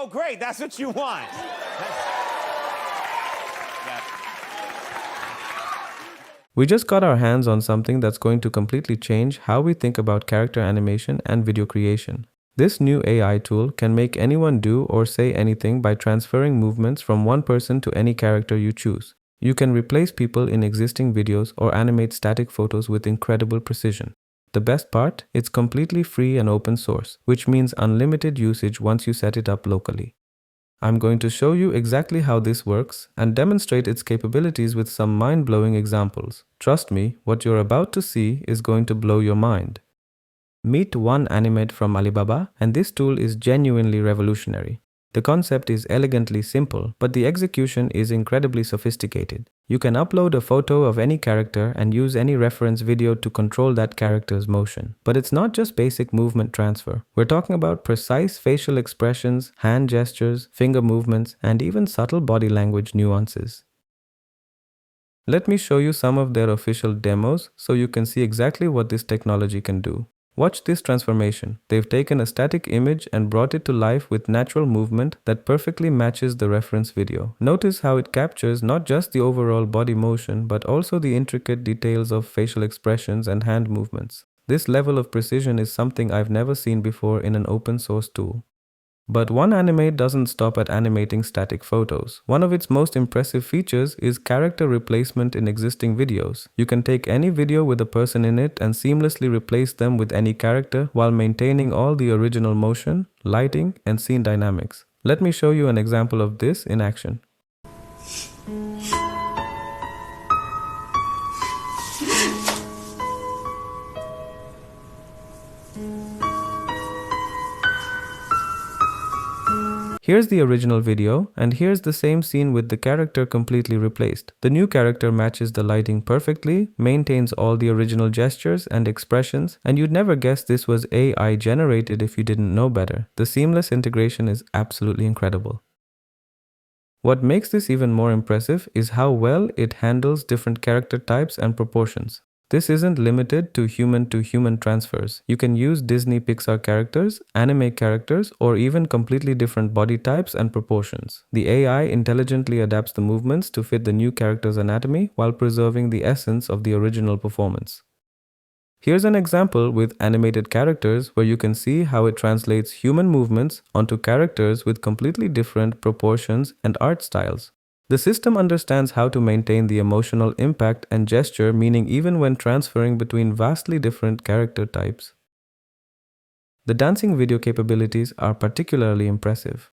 Oh, great, that's what you want. We just got our hands on something that's going to completely change how we think about character animation and video creation. This new AI tool can make anyone do or say anything by transferring movements from one person to any character you choose. You can replace people in existing videos or animate static photos with incredible precision. The best part, it's completely free and open source, which means unlimited usage once you set it up locally. I'm going to show you exactly how this works and demonstrate its capabilities with some mind-blowing examples. Trust me, what you're about to see is going to blow your mind. Meet Wan Animate from Alibaba, and this tool is genuinely revolutionary. The concept is elegantly simple, but the execution is incredibly sophisticated. You can upload a photo of any character and use any reference video to control that character's motion. But it's not just basic movement transfer. We're talking about precise facial expressions, hand gestures, finger movements, and even subtle body language nuances. Let me show you some of their official demos so you can see exactly what this technology can do. Watch this transformation. They've taken a static image and brought it to life with natural movement that perfectly matches the reference video. Notice how it captures not just the overall body motion, but also the intricate details of facial expressions and hand movements. This level of precision is something I've never seen before in an open source tool. But Wan Animate doesn't stop at animating static photos. One of its most impressive features is character replacement in existing videos. You can take any video with a person in it and seamlessly replace them with any character while maintaining all the original motion, lighting, and scene dynamics. Let me show you an example of this in action. Here's the original video, and here's the same scene with the character completely replaced. The new character matches the lighting perfectly, maintains all the original gestures and expressions, and you'd never guess this was AI generated if you didn't know better. The seamless integration is absolutely incredible. What makes this even more impressive is how well it handles different character types and proportions. This isn't limited to human-to-human transfers. You can use Disney Pixar characters, anime characters, or even completely different body types and proportions. The AI intelligently adapts the movements to fit the new character's anatomy while preserving the essence of the original performance. Here's an example with animated characters where you can see how it translates human movements onto characters with completely different proportions and art styles. The system understands how to maintain the emotional impact and gesture meaning even when transferring between vastly different character types. The dancing video capabilities are particularly impressive.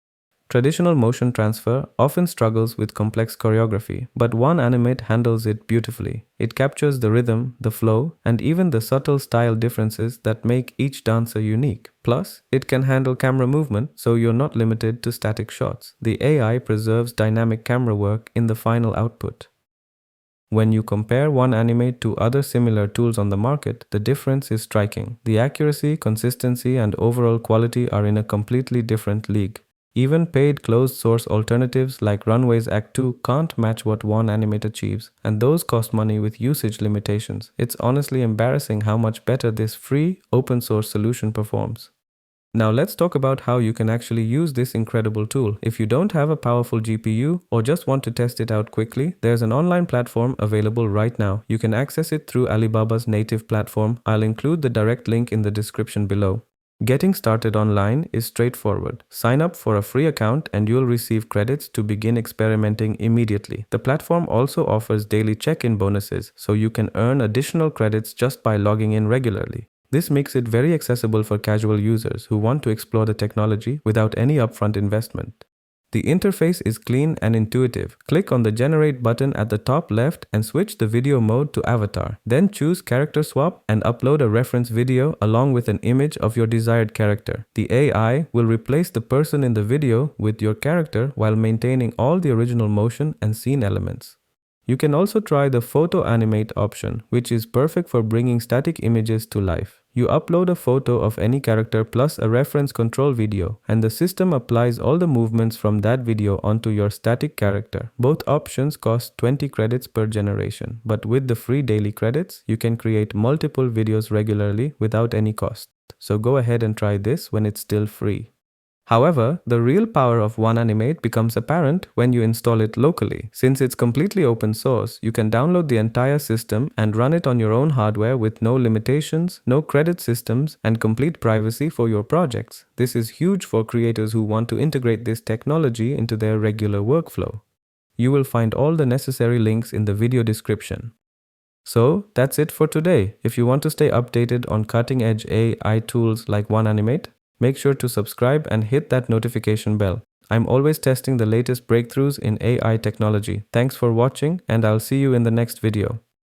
Traditional motion transfer often struggles with complex choreography, but Wan Animate handles it beautifully. It captures the rhythm, the flow, and even the subtle style differences that make each dancer unique. Plus, it can handle camera movement, so you're not limited to static shots. The AI preserves dynamic camera work in the final output. When you compare Wan Animate to other similar tools on the market, the difference is striking. The accuracy, consistency, and overall quality are in a completely different league. Even paid closed-source alternatives like Runway's Act 2 can't match what Wan Animate achieves, and those cost money with usage limitations. It's honestly embarrassing how much better this free, open-source solution performs. Now let's talk about how you can actually use this incredible tool. If you don't have a powerful GPU or just want to test it out quickly, there's an online platform available right now. You can access it through Alibaba's native platform. I'll include the direct link in the description below. Getting started online is straightforward. Sign up for a free account and you'll receive credits to begin experimenting immediately. The platform also offers daily check-in bonuses, so you can earn additional credits just by logging in regularly. This makes it very accessible for casual users who want to explore the technology without any upfront investment. The interface is clean and intuitive. Click on the Generate button at the top left and switch the video mode to Avatar. Then choose Character Swap and upload a reference video along with an image of your desired character. The AI will replace the person in the video with your character while maintaining all the original motion and scene elements. You can also try the Photo Animate option, which is perfect for bringing static images to life. You upload a photo of any character plus a reference control video, and the system applies all the movements from that video onto your static character. Both options cost 20 credits per generation, but with the free daily credits, you can create multiple videos regularly without any cost. So go ahead and try this when it's still free. However, the real power of Wan Animate becomes apparent when you install it locally. Since it's completely open source, you can download the entire system and run it on your own hardware with no limitations, no credit systems, and complete privacy for your projects. This is huge for creators who want to integrate this technology into their regular workflow. You will find all the necessary links in the video description. So that's it for today. If you want to stay updated on cutting-edge AI tools like Wan Animate, make sure to subscribe and hit that notification bell. I'm always testing the latest breakthroughs in AI technology. Thanks for watching, and I'll see you in the next video.